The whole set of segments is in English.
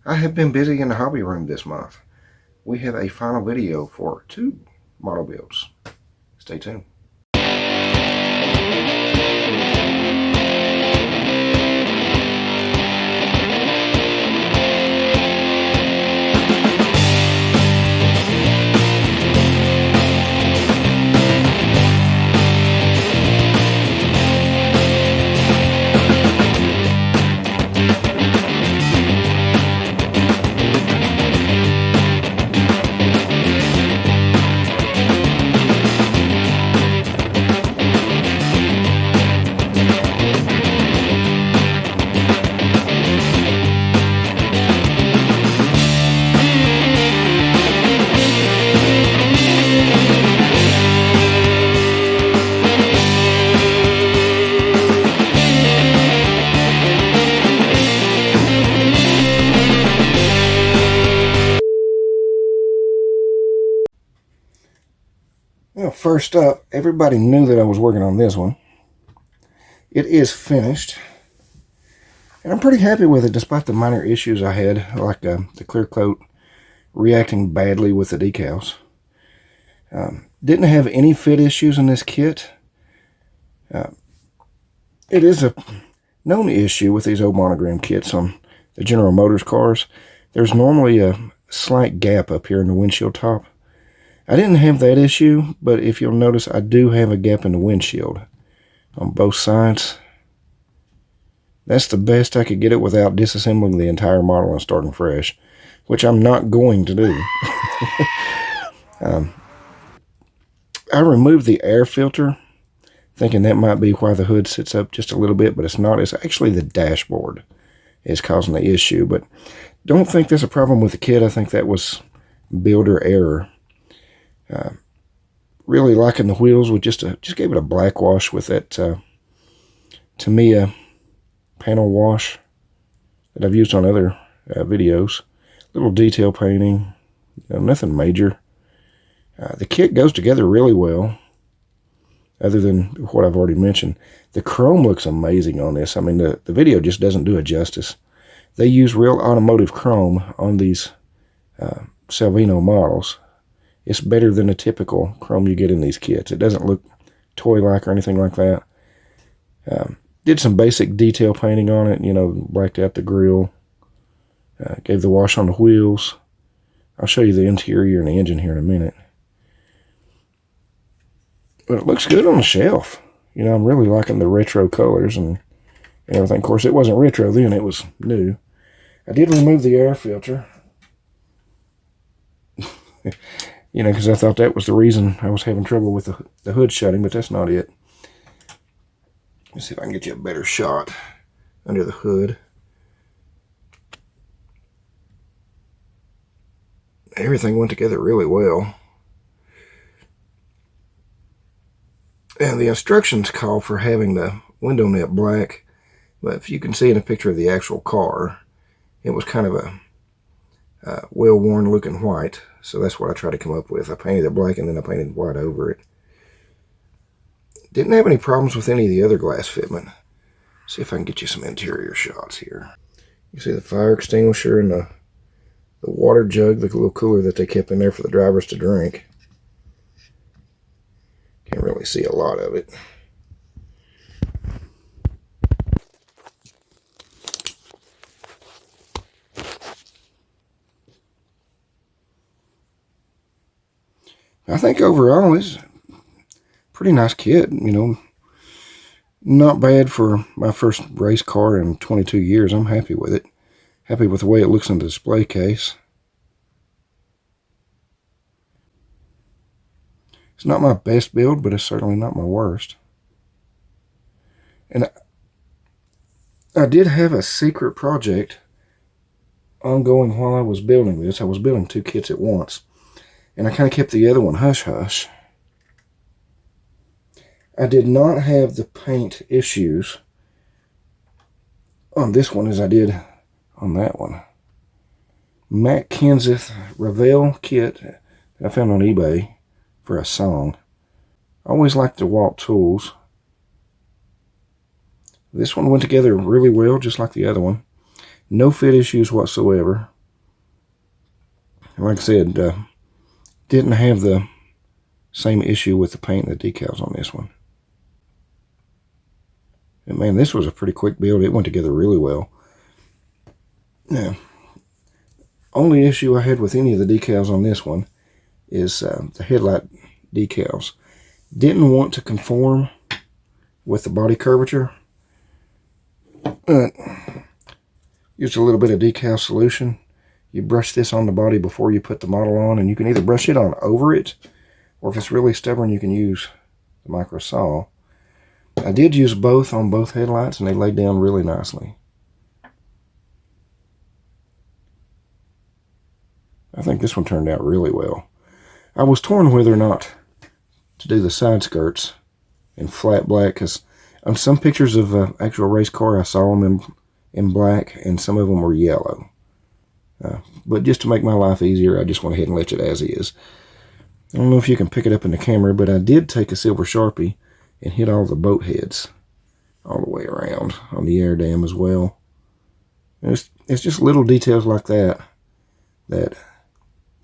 I have been busy in the hobby room this month. We have a final video for 2 model builds. Stay tuned. Well, first up, everybody knew that I was working on this one. It is finished, and I'm pretty happy with it despite the minor issues I had, like the clear coat reacting badly with the decals. Didn't have any fit issues in this kit. It is a known issue with these old monogram kits on the General Motors cars. There's normally a slight gap up here in the windshield top. I didn't have that issue, but if you'll notice, I do have a gap in the windshield on both sides. That's the best I could get it without disassembling the entire model and starting fresh, which I'm not going to do. I removed the air filter, thinking that might be why the hood sits up just a little bit, but it's not. It's actually the dashboard is causing the issue, but don't think there's a problem with the kit. I think that was builder error. Really liking the wheels with just gave it a black wash with that Tamiya panel wash that I've used on other videos. Little detail painting, nothing major. The kit goes together really well, other than what I've already mentioned. The chrome looks amazing on this. I mean, the video just doesn't do it justice. They use real automotive chrome on these Salvino models. It's better than the typical chrome you get in these kits. It doesn't look toy-like or anything like that. Did some basic detail painting on it, blacked out the grille. Gave the wash on the wheels. I'll show you the interior and the engine here in a minute. But it looks good on the shelf. I'm really liking the retro colors and everything. Of course, it wasn't retro then, it was new. I did remove the air filter. Because I thought that was the reason I was having trouble with the hood shutting, but that's not it. Let's see if I can get you a better shot under the hood. Everything went together really well. And the instructions call for having the window net black, but if you can see in a picture of the actual car, it was kind of a well-worn looking white. So that's what I tried to come up with. I painted it black and then I painted white over it. Didn't have any problems with any of the other glass fitment. See if I can get you some interior shots here. You see the fire extinguisher and the water jug, the little cooler that they kept in there for the drivers to drink. Can't really see a lot of it. I think overall it's a pretty nice kit, Not bad for my first race car in 22 years. I'm happy with it. Happy with the way it looks in the display case. It's not my best build, but it's certainly not my worst. And I did have a secret project ongoing while I was building this. I was building 2 kits at once. And I kind of kept the other one hush-hush. I did not have the paint issues on this one as I did on that one. Matt Kenseth Ravel kit that I found on eBay for a song. I always liked the Walt tools. This one went together really well, just like the other one. No fit issues whatsoever. And like I said, didn't have the same issue with the paint and the decals on this one. And man, this was a pretty quick build. It went together really well. Now, only issue I had with any of the decals on this one is the headlight decals. Didn't want to conform with the body curvature, but used a little bit of decal solution. You brush this on the body before you put the model on, and you can either brush it on over it, or if it's really stubborn, you can use the micro saw. I did use both on both headlights, and they laid down really nicely. I think this one turned out really well. I was torn whether or not to do the side skirts in flat black, because on some pictures of actual race car, I saw them in black, and some of them were yellow. But just to make my life easier, I just went ahead and left it as is. I don't know if you can pick it up in the camera, but I did take a silver Sharpie and hit all the boat heads all the way around on the air dam as well. It's just little details like that that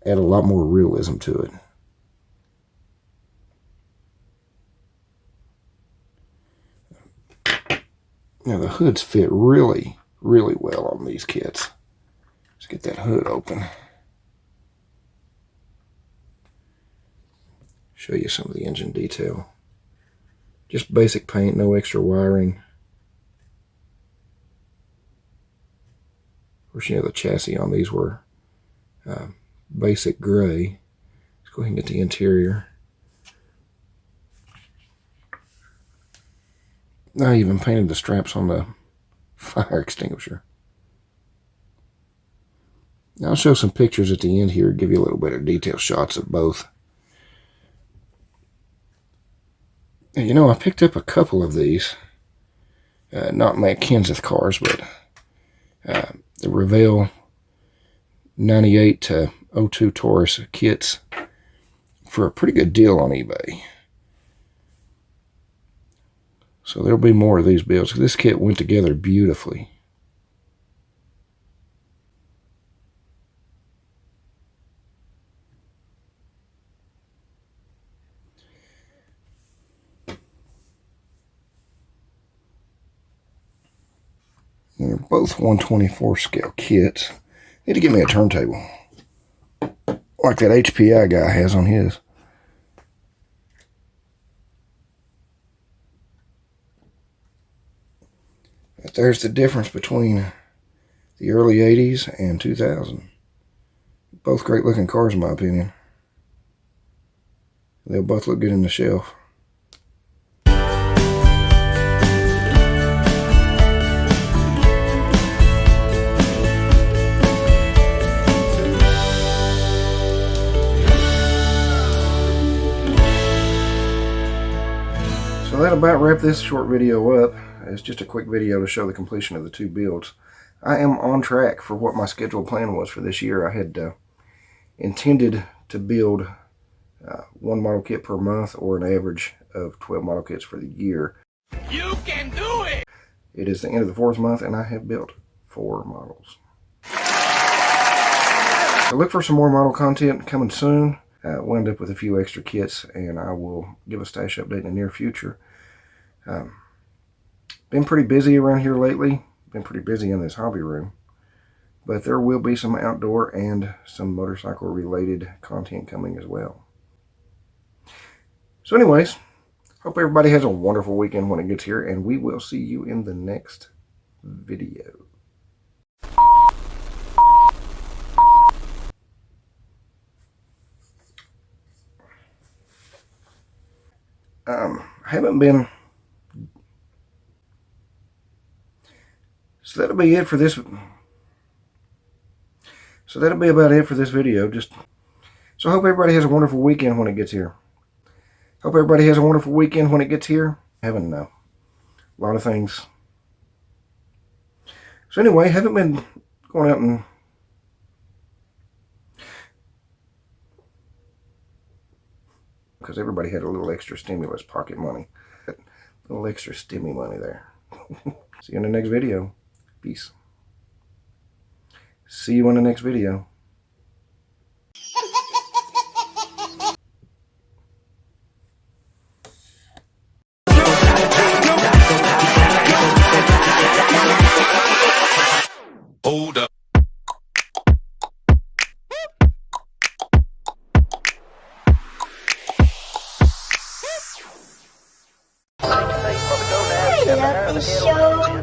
add a lot more realism to it. Now the hoods fit really, really well on these kits. Let's get that hood open. Show you some of the engine detail. Just basic paint, no extra wiring. Of course, you know, the chassis on these were basic gray. Let's go ahead and get the interior. I even painted the straps on the fire extinguisher. I'll show some pictures at the end here, give you a little bit of detail shots of both. And you know, I picked up a couple of these, not my Kenseth cars, but the Revell 98 to 02 Taurus kits for a pretty good deal on eBay. So there'll be more of these builds. This kit went together beautifully. They're both 124 scale kits. Need to get me a turntable, like that HPI guy has on his. But there's the difference between the early 80s and 2000. Both great looking cars in my opinion. They'll both look good in the shelf. So that'll about wrap this short video up. It's just a quick video to show the completion of the two builds. I am on track for what my scheduled plan was for this year. I had intended to build one model kit per month, or an average of 12 model kits for the year. You can do it! It is the end of the 4th month, and I have built 4 models. So look for some more model content coming soon. We'll end up with a few extra kits, and I will give a stash update in the near future. Been pretty busy around here lately. Been pretty busy in this hobby room. But there will be some outdoor and some motorcycle related content coming as well. So anyways, hope everybody has a wonderful weekend when it gets here, and we will see you in the next video. I haven't been... So that'll be it for this. So that'll be about it for this video. So I hope everybody has a wonderful weekend when it gets here. Hope everybody has a wonderful weekend when it gets here. Having a lot of things. So anyway, haven't been going out and because everybody had a little extra stimulus pocket money. A little extra stimmy money there. See you in the next video. Peace. See you in the next video. Hold up. I love the show.